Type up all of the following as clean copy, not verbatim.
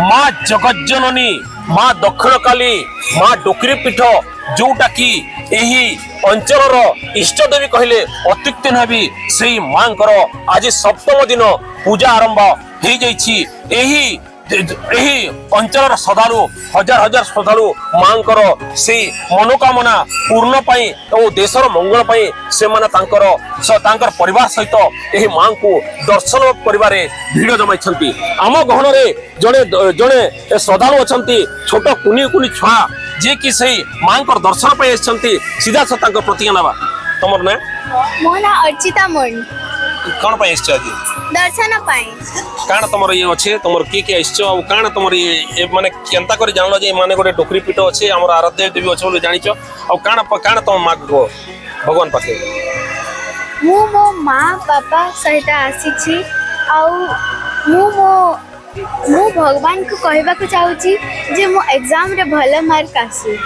माँ जगज्जननी माँ दक्षिणकाली माँ डोकरी पीठ जोटा कि यही अंचल इष्टदेवी कहले अत्युक्ति नबी से माँ आज सप्तम दिन पूजा आरंभ हो जाइए अंचल श्रद्धालु हजार हजार श्रद्धालु माँ से मनोकामना पूर्ण और देशर मंगल से परिवार सहित यही माँ को दर्शन कर भिड़ जमाई आम गहन जड़े जड़े श्रद्धालु अच्छा छोट कुनी कुनी छुआ जी कि सही माँ दर्शन पर सीधा सता प्रतिज्ञा नवा तुम ना मो ना अर्चिता मन कौन आज दर्शन पाई काण तुम ये अच्छे तुम किए आसो काण तुम ये माने केनता कर जान जे माने गोटे डोकरी पीठ अच्छे आम आराध्य देवी अच्छे जानिच काण तुम माग भगवान पाखे मु मो माँ बापा सहित आसी मु भगवान को कहबा को चाहूची जे मो एग्जाम रे भल मार्क आसी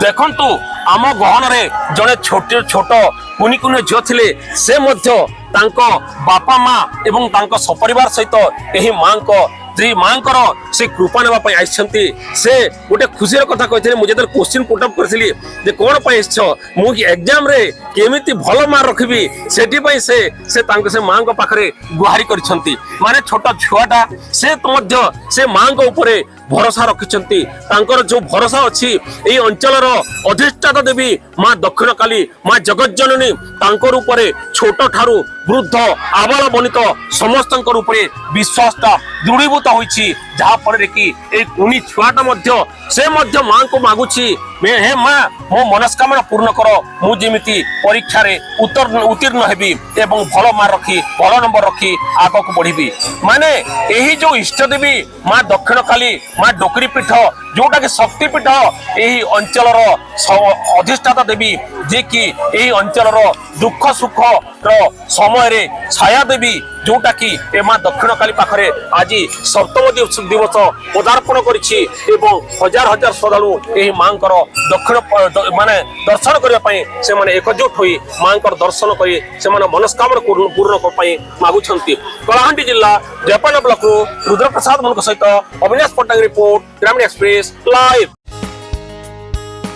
देखंतु आम गहन रे जड़े छोट छोट कुनी कुनी झील थिले से मध्य तांको बापा माँ एवं तांको सपरिवार सहित यही माँ को श्री माँ से कृपा नापी आसछंती से गोटे खुशी कथा कही मुझे क्वेश्चन पुटअप करी कौन मुझे एग्जाम रे केमिति भल मार्क रखी से माँ पाखे गुहारी करिसेंती माने छोट छुआटा से माँ ऊपर भरोसा रखिंट जो भरोसा अच्छी यही अंचल अधिष्ठाता देवी माँ दक्षिणकाली माँ जगज्जननी ऊपर छोट ठारू वृद्ध आबाल बनित समस्त विश्वासटा दृढ़ीभूत होइछि जहाँफल कि कुनी छुआटा से माँ को मागुछि हे माँ मो मनस्कामना पूर्ण कर मुझे परीक्षा रे उत्तीर्ण हेबी एवं भल मार्क रखी भल नंबर रखी आग को बढ़ी माने यही जो इष्टदेवी माँ दक्षिणकाली माँ डोकरी पीठ जोटा कि शक्तिपीठ यही अंचल अधिष्ठाता देवी जे कि यही अंचल दुख सुख समय रे छाया देवी जोटा कि ए माँ दक्षिणकाली पाखरे आज सप्तम दिवस पदार्पण करिछि एवं हजार हजार श्रद्धालु यही माँ दक्षिण माने दर्शन करने से माने एकजुट होई माँ दर्शन करी से माने मनस्कामना पूर्ण करने मागुछंती कलाहांडी जिला जयपाल ब्लॉक रुद्रप्रसाद मन सहित अविनाश पट्टनायक रिपोर्ट ग्रामीण एक्सप्रेस लाइव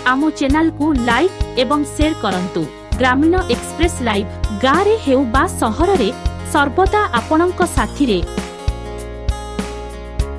आमो चैनल को लाइक एवं शेयर करंतु ग्रामीण एक्सप्रेस लाइव गारे हेउ बा सहर रे सर्वदा आपणक साथी रे